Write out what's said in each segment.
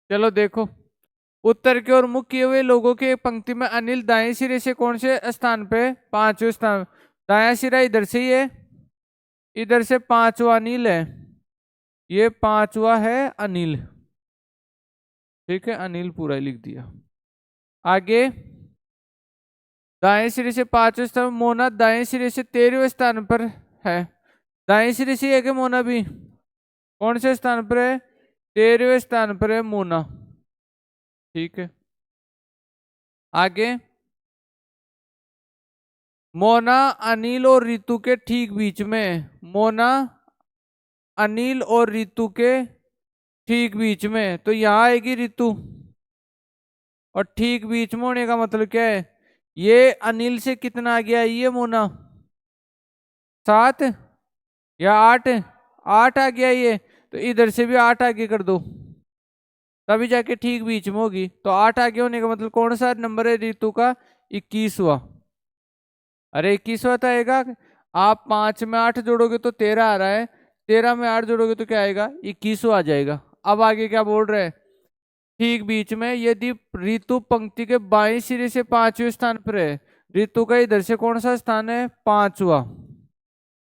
चलो देखो, उत्तर की ओर मुख किए हुए लोगों के एक पंक्ति में अनिल दाएं सिरे से कौन से स्थान पे, पांचवें स्थान। दाया सिरा इधर से ही है, इधर से पांचवा अनिल है, ये पांचवा है अनिल। ठीक है, अनिल पूरा ही लिख दिया। आगे, दाएं सिरे से पांचवें स्थान मोना दाएं सिरे से 13वें स्थान पर है। दाएं सिरे से है कि मोना भी, कौन से स्थान पर है, 13वें स्थान पर है मोना। ठीक है, आगे, मोना अनिल और रितु के ठीक बीच में, मोना अनिल और रितु के ठीक बीच में, तो यहां आएगी रितु। और ठीक बीच में होने का मतलब क्या है, ये अनिल से कितना आ गया, ये मोना 7 या 8, 8 आ गया ये, तो इधर से भी 8 आगे कर दो, तभी जाके ठीक बीच में होगी। तो 8 आगे होने का मतलब कौन सा नंबर है रितु का, 21वां। अरे 21वां तो आएगा, आप 5 में 8 जोड़ोगे तो 13 आ रहा है, 13 में 8 जोड़ोगे तो क्या आएगा, 21वां आ जाएगा। अब आगे क्या बोल रहे हैं, ठीक बीच में यदि ऋतु पंक्ति के बाएं सिरे से 5वें स्थान पर है, ऋतु का इधर से कौन सा स्थान है, 5वां,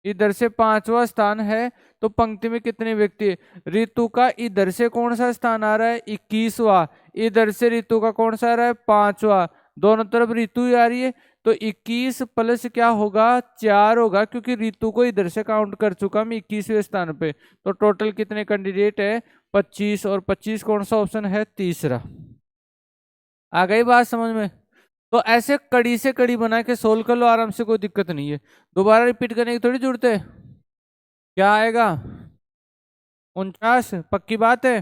इधर से 5वां स्थान है, तो पंक्ति में कितने व्यक्ति है, ऋतु का इधर से कौन सा स्थान आ रहा है, 21वां, इधर से ऋतु का कौन सा आ रहा है, 5वां, दोनों तरफ ऋतु ही आ रही है, तो 21 प्लस क्या होगा, 4 होगा, क्योंकि ऋतु को इधर से काउंट कर चुका मैं 21वें स्थान पे। तो टोटल कितने कैंडिडेट है, 25, और 25 कौन सा ऑप्शन है, तीसरा। आ गई बात समझ में। तो ऐसे कड़ी से कड़ी बना के सोल्व कर लो आराम से, कोई दिक्कत नहीं है, दोबारा रिपीट करने की थोड़ी जरूरत है। क्या आएगा, 49, पक्की बात है।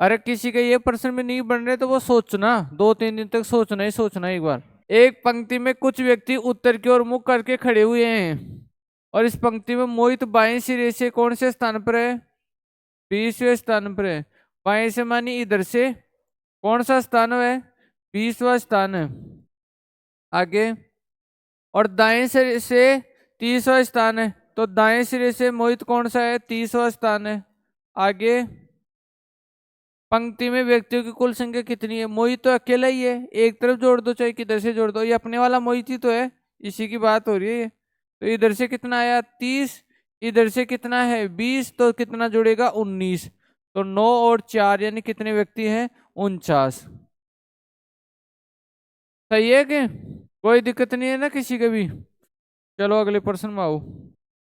अरे किसी के ये प्रश्न में नहीं बन रहे तो वो सोचना, 2-3 दिन तक सोचना ही सोचना एक बार। एक पंक्ति में कुछ व्यक्ति उत्तर की ओर मुख करके खड़े हुए हैं, और इस पंक्ति में मोहित बाएं सिरे से कौन से स्थान पर है, 20वें स्थान पर है। बाएं से मानी इधर से कौन सा स्थान है, 20वां स्थान है। आगे, और दाएं सिरे से 30वां स्थान है, तो दाएं सिरे से मोहित कौन सा है, 30वां स्थान है। आगे, पंक्ति में व्यक्तियों की कुल संख्या कितनी है, मोहित तो अकेला ही है, एक तरफ जोड़ दो चाहे किधर से जोड़ दो, ये अपने वाला मोहित ही तो है, इसी की बात हो रही है ये। तो इधर से कितना आया, 30, इधर से कितना है, 20, तो कितना जुड़ेगा, 19, तो 9 और 4 यानी कितने व्यक्ति हैं, 49। सही है कि, कोई दिक्कत नहीं है ना किसी के भी। चलो अगले प्रश्न में आओ।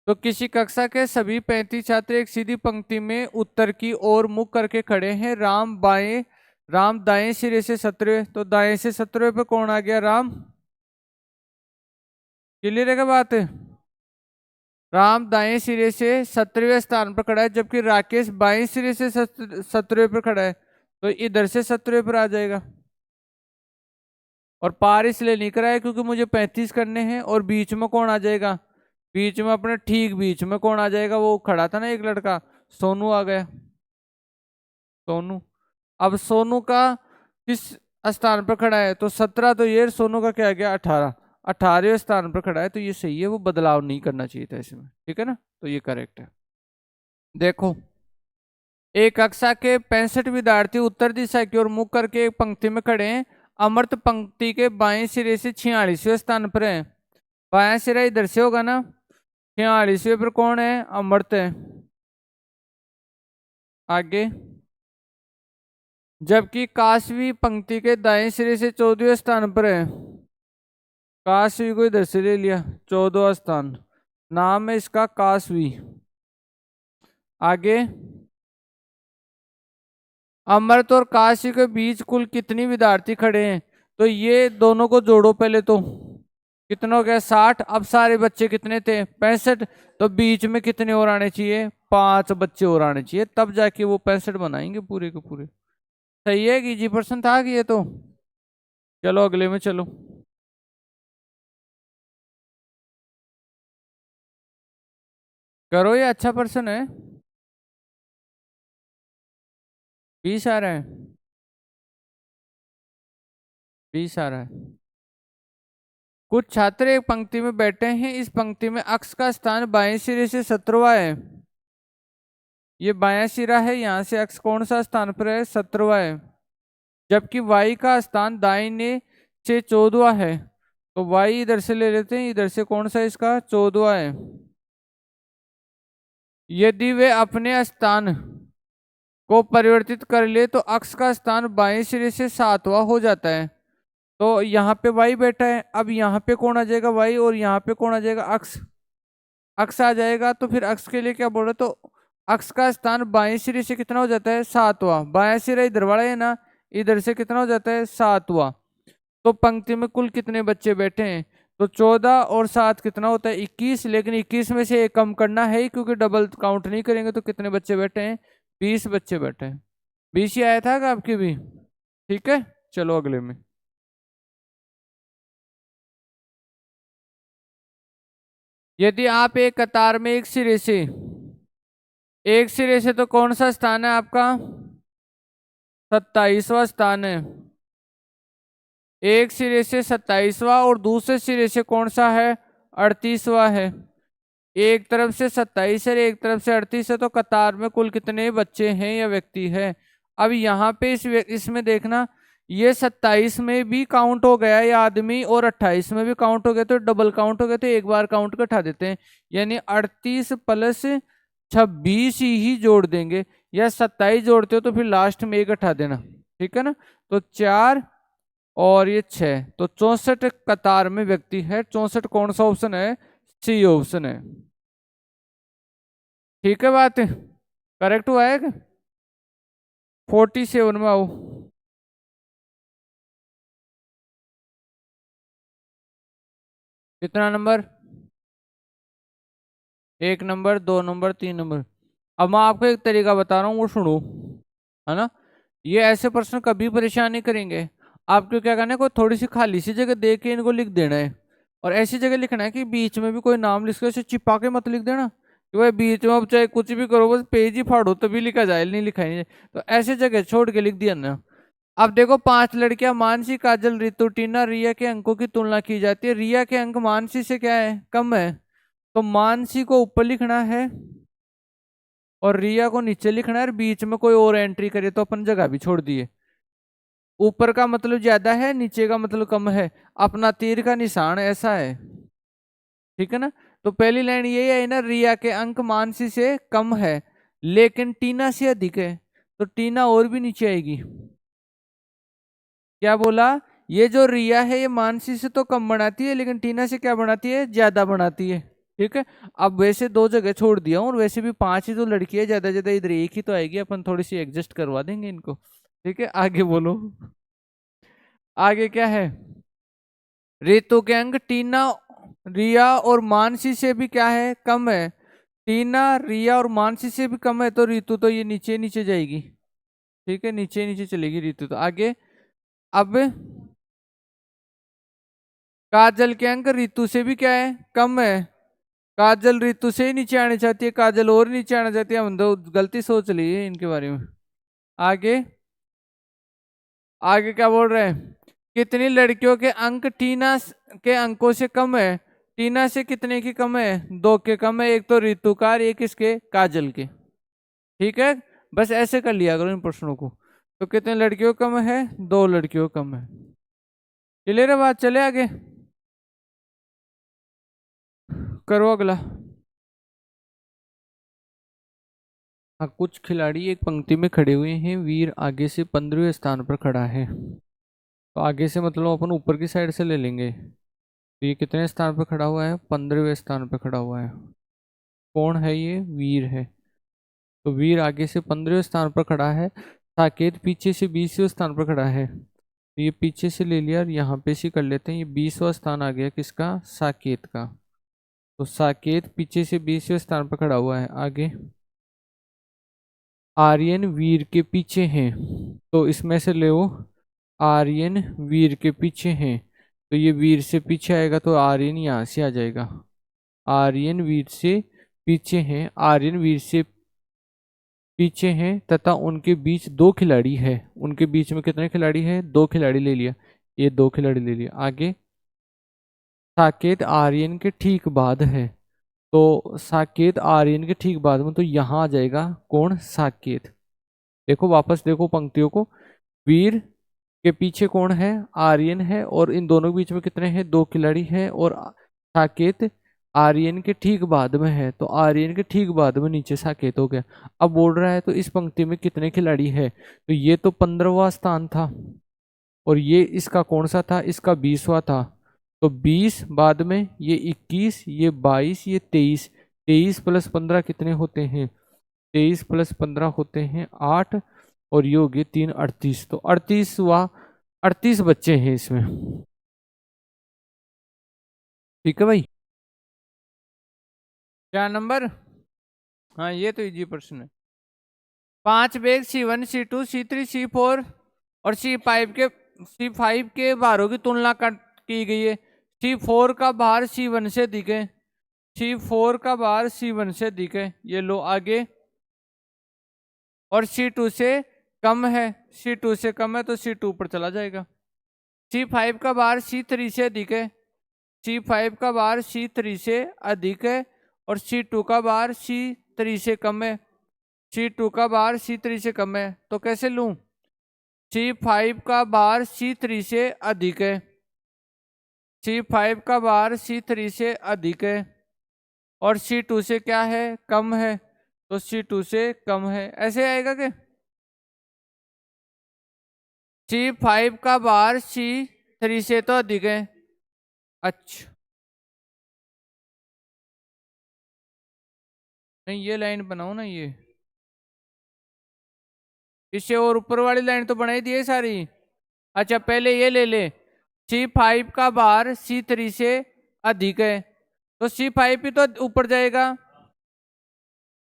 तो किसी कक्षा के सभी 35 छात्र एक सीधी पंक्ति में उत्तर की ओर मुख करके खड़े हैं, राम दाएं सिरे से 17वें, तो दाएं से 17वें पे कौन आ गया, राम। क्लियर है क्या बात है, राम दाएं सिरे से 17वें स्थान पर खड़ा है, जबकि राकेश बाएं सिरे से 17वें पर खड़ा है, तो इधर से 17वें पर आ जाएगा। और पार इसलिए नहीं कराया क्योंकि मुझे 35 करने हैं, और बीच में कौन आ जाएगा, बीच में अपने ठीक बीच में कौन आ जाएगा, वो खड़ा था ना एक लड़का, सोनू आ गया, सोनू। अब सोनू का किस स्थान पर खड़ा है, तो 17, तो ये सोनू का क्या आ गया, 18, 18वें स्थान पर खड़ा है, तो ये सही है, वो बदलाव नहीं करना चाहिए था इसमें, ठीक है ना, तो ये करेक्ट है। देखो, एक कक्षा के 65 विद्यार्थी उत्तर दिशा की ओर मुख करके एक पंक्ति में खड़े हैं, अमृत पंक्ति के बाएं सिरे से 46वें स्थान पर है, बाएं सिरा इधर से होगा ना, 46वें पर कौन है, अमृत है। आगे, जबकि काशवी पंक्ति के दाएं सिरे से 14वें स्थान पर है, काशवी को इधर से ले लिया, 14वां स्थान, नाम है इसका काशवी। आगे, अमृत और काशी के बीच कुल कितनी विद्यार्थी खड़े हैं, तो ये दोनों को जोड़ो पहले, तो कितना हो गया, 60। अब सारे बच्चे कितने थे, 65, तो बीच में कितने और आने चाहिए, 5 बच्चे और आने चाहिए, तब जाके वो 65 बनाएंगे पूरे के पूरे। सही है कि जी पर्सन था कि ये तो। चलो अगले में चलो। करो, ये अच्छा पर्सन है, 20 आ रहा है, 20 आ रहा है। कुछ छात्र एक पंक्ति में बैठे हैं, इस पंक्ति में अक्ष का स्थान बाएं सिरे से 17वां है, ये बायां सिरा है, यहाँ से x कौन सा स्थान पर है, 17वां है, जबकि y का स्थान दाहिने से 14वां है। तो y इधर से ले लेते हैं, इधर से कौन सा इसका 14वां है। यदि वे अपने स्थान को परिवर्तित कर ले तो अक्ष का स्थान बाएं सिरे से 7वां हो जाता है। तो यहाँ पे y बैठा है, अब यहाँ पे कौन आ जाएगा, y, और यहाँ पे कौन आ जाएगा, अक्ष। अक्ष आ जाएगा, तो फिर अक्ष के लिए क्या बोल रहे, तो अक्ष का स्थान बाएं सिरे से कितना हो जाता है, 7वां। बाएं सिरा इधर वाला है ना, इधर से कितना हो जाता है, 7वां। तो पंक्ति में कुल कितने बच्चे बैठे हैं, तो 14 और 7 कितना होता है, 21। लेकिन 21 में से एक कम करना है क्योंकि डबल काउंट नहीं करेंगे। तो कितने बच्चे बैठे हैं, 20 बच्चे बैठे हैं। 20 ही आया था क्या आपके भी, ठीक है। चलो अगले में। यदि आप एक कतार में एक सिरे से तो कौन सा स्थान है आपका, 27वां स्थान है। एक सिरे से 27वां और दूसरे सिरे से कौन सा है, 38वां है। एक तरफ से 27 है, एक तरफ से 38 है, तो कतार में कुल कितने बच्चे हैं या व्यक्ति है। अब यहाँ पे इसमें देखना, ये 27 में भी काउंट हो गया ये आदमी और 28 में भी काउंट हो गया, तो डबल काउंट हो गया, तो एक बार काउंट कर उठा देते हैं। यानी 38 प्लस 26 ही जोड़ देंगे, या 27 जोड़ते हो तो फिर लास्ट में एक हटा देना, ठीक है ना। तो 4 और ये 6, तो 64 कतार में व्यक्ति है। 64 कौन सा ऑप्शन है, सी ऑप्शन है, ठीक है। बात करेक्ट हुआ है। 47 में आओ। कितना नंबर, 1 नंबर, 2 नंबर, 3 नंबर। अब मैं आपको एक तरीका बता रहा हूँ, वो सुनो, है ना। ये ऐसे प्रश्न कभी परेशान नहीं करेंगे आपको। क्या करना है, कोई थोड़ी सी खाली सी जगह दे के इनको लिख देना है, और ऐसी जगह लिखना है कि बीच में भी कोई नाम लिख के उसे चिपा के मत लिख देना कि भाई बीच में अब चाहे कुछ भी करो, बस पेज ही फाड़ो तभी लिखा जाए, नहीं लिखा ही नहीं। तो ऐसे जगह छोड़ के लिख दिया ना। अब देखो, 5 लड़कियां मानसी, काजल, रितु, टीना, रिया के अंकों की तुलना की जाती है। रिया के अंक मानसी से क्या है, कम है, तो मानसी को ऊपर लिखना है और रिया को नीचे लिखना है, और बीच में कोई और एंट्री करे तो अपन जगह भी छोड़ दिए। ऊपर का मतलब ज्यादा है, नीचे का मतलब कम है, अपना तीर का निशान ऐसा है, ठीक है ना। तो पहली लाइन ये है ना, रिया के अंक मानसी से कम है लेकिन टीना से अधिक है, तो टीना और भी नीचे आएगी। क्या बोला, ये जो रिया है ये मानसी से तो कम बनाती है लेकिन टीना से क्या बनाती है, ज्यादा बनाती है, ठीक है। अब वैसे 2 जगह छोड़ दिया हूँ, और वैसे भी 5 ही तो लड़की है, ज्यादा ज्यादा इधर एक ही तो आएगी, अपन थोड़ी सी एडजस्ट करवा देंगे इनको, ठीक है। आगे बोलो, आगे क्या है, रितु के अंक टीना, रिया और मानसी से भी क्या है, कम है। टीना, रिया और मानसी से भी कम है, तो रितु तो ये नीचे नीचे जाएगी, ठीक है, नीचे नीचे चलेगी रितु। तो आगे, अब काजल के अंक रितु से भी क्या है, कम है। काजल रितु से ही नीचे आनी चाहती है, काजल और नीचे आना चाहती है, हम तो गलती सोच ली है इनके बारे में। आगे, आगे क्या बोल रहे हैं, कितनी लड़कियों के अंक टीना के अंकों से कम है। टीना से कितने की कम है, 2 के कम है, एक तो रितु का और एक इसके काजल के, ठीक है। बस ऐसे कर लिया करो इन प्रश्नों को। तो कितने लड़कियों कम है, 2 लड़कियों कम है। क्लियर है बात, चले आगे, करो अगला। हाँ, कुछ खिलाड़ी एक पंक्ति में खड़े हुए हैं, वीर आगे से 15वें स्थान पर खड़ा है। तो आगे से मतलब अपन ऊपर की साइड से ले लेंगे। तो ये कितने स्थान पर खड़ा हुआ है, 15वें स्थान पर खड़ा हुआ है। कौन है ये, वीर है। तो वीर आगे से 15वें स्थान पर खड़ा है, साकेत पीछे से 20वें स्थान पर खड़ा है। तो ये पीछे से ले लिया और यहाँ पे से कर लेते हैं, ये 20वां स्थान आ गया किसका, साकेत का। तो साकेत पीछे से 20वें स्थान पर खड़ा हुआ है। आगे, आर्यन वीर के पीछे हैं, तो इसमें से ले, आर्यन वीर के पीछे हैं, तो ये वीर से पीछे आएगा तो आर्यन यहाँ से आ जाएगा। आर्यन वीर से पीछे हैं, आर्यन वीर से पीछे हैं तथा उनके बीच 2 खिलाड़ी है। उनके बीच में कितने खिलाड़ी है, 2 खिलाड़ी ले लिया, ये 2 खिलाड़ी ले लिया। आगे, साकेत आर्यन के ठीक बाद है, तो साकेत आर्यन के ठीक बाद में, तो यहाँ आ जाएगा कौन, साकेत। देखो वापस देखो पंक्तियों को, वीर के पीछे कौन है, आर्यन है, और इन दोनों के बीच में कितने हैं, दो खिलाड़ी हैं, और साकेत आर्यन के ठीक बाद में है, तो आर्यन के ठीक बाद में नीचे साकेत हो गया। अब बोल रहा है तो इस पंक्ति में कितने खिलाड़ी है, तो ये तो 15वां स्थान था, और ये इसका कौन सा था, इसका 20वां था, तो 20 बाद में ये 21, ये 22, ये 23, 23 प्लस 15 कितने होते हैं, 23 प्लस 15 होते हैं 8, और ये हो गए 3, 38, तो 38 बच्चे हैं इसमें। ठीक है भाई, क्या नंबर, हाँ ये तो इजी प्रश्न है। 5 bag C1 C2 C3 C4 और C5 के भारों की तुलना की गई है। C4 का भार C1 से अधिक है, C4 का भार C1 से अधिक है, ये लो आगे, और C2 से कम है, C2 से कम है तो C2 पर चला जाएगा। C5 का भार C3 से अधिक है, C5 का भार C3 से अधिक है, और C2 का भार C3 से कम है, C2 का भार C3 से कम है, तो कैसे लूं, C5 का भार C3 से अधिक है, C5 का भार C3 से अधिक है, और C2 से क्या है, कम है, तो C2 से कम है, ऐसे आएगा क्या, C5 का भार C3 से तो अधिक है। अच्छा नहीं, ये लाइन बनाओ ना, ये इससे और ऊपर वाली लाइन तो बनाई दी है सारी। अच्छा पहले ये ले ले, C5 का भार C3 से अधिक है, तो C5 ही तो ऊपर जाएगा,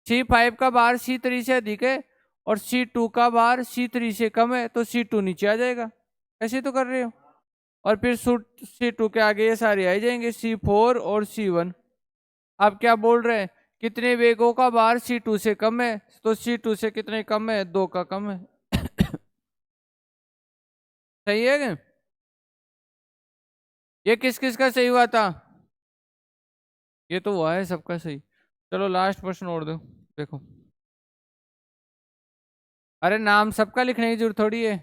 C5 का भार C3 से अधिक है, और C2 का भार C3 से कम है, तो C2 नीचे आ जाएगा, ऐसे तो कर रहे हो, और फिर C2 के आगे ये सारे आ जाएंगे, C4 और C1। आप क्या बोल रहे हैं, कितने वेगों का भार C2 से कम है, तो C2 से कितने कम है, 2 का कम है। सही है क्या, ये किस किस का सही हुआ था, ये तो हुआ है सबका सही। चलो लास्ट प्रश्न और दो, देखो, अरे नाम सबका लिखने की जरूरत थोड़ी है।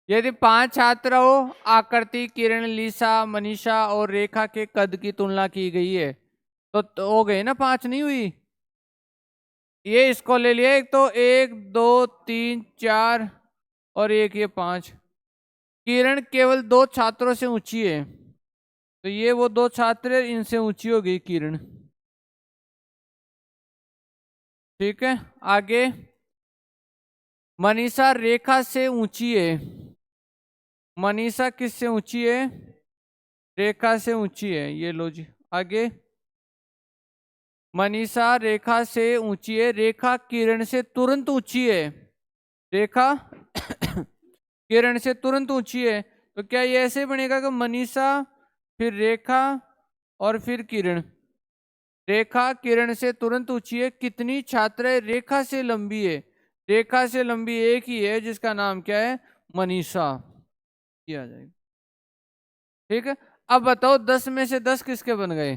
यदि 5 छात्र हो, आकृति, किरण, लीसा, मनीषा और रेखा के कद की तुलना की गई है, तो हो गए ना, 5 नहीं हुई, ये इसको ले लिया, एक तो 1 2 3 4 और एक ये 5। किरण केवल 2 छात्रों से ऊंची है, तो ये वो 2 छात्र हैं, इनसे ऊंची हो गई किरण। ठीक है, आगे मनीषा रेखा से ऊंची है, मनीषा किससे ऊंची है, रेखा से ऊंची है, ये लो जी आगे, मनीषा रेखा से ऊंची है, रेखा किरण से तुरंत ऊंची है, रेखा किरण से तुरंत ऊंची है, तो क्या ये ऐसे बनेगा कि मनीषा फिर रेखा और फिर किरण, रेखा किरण से तुरंत ऊंची है, कितनी छात्राएं रेखा से लंबी है, रेखा से लंबी एक ही है जिसका नाम क्या है, मनीषा, किया जाएगा। ठीक है, अब बताओ 10 में से 10 किसके बन गए,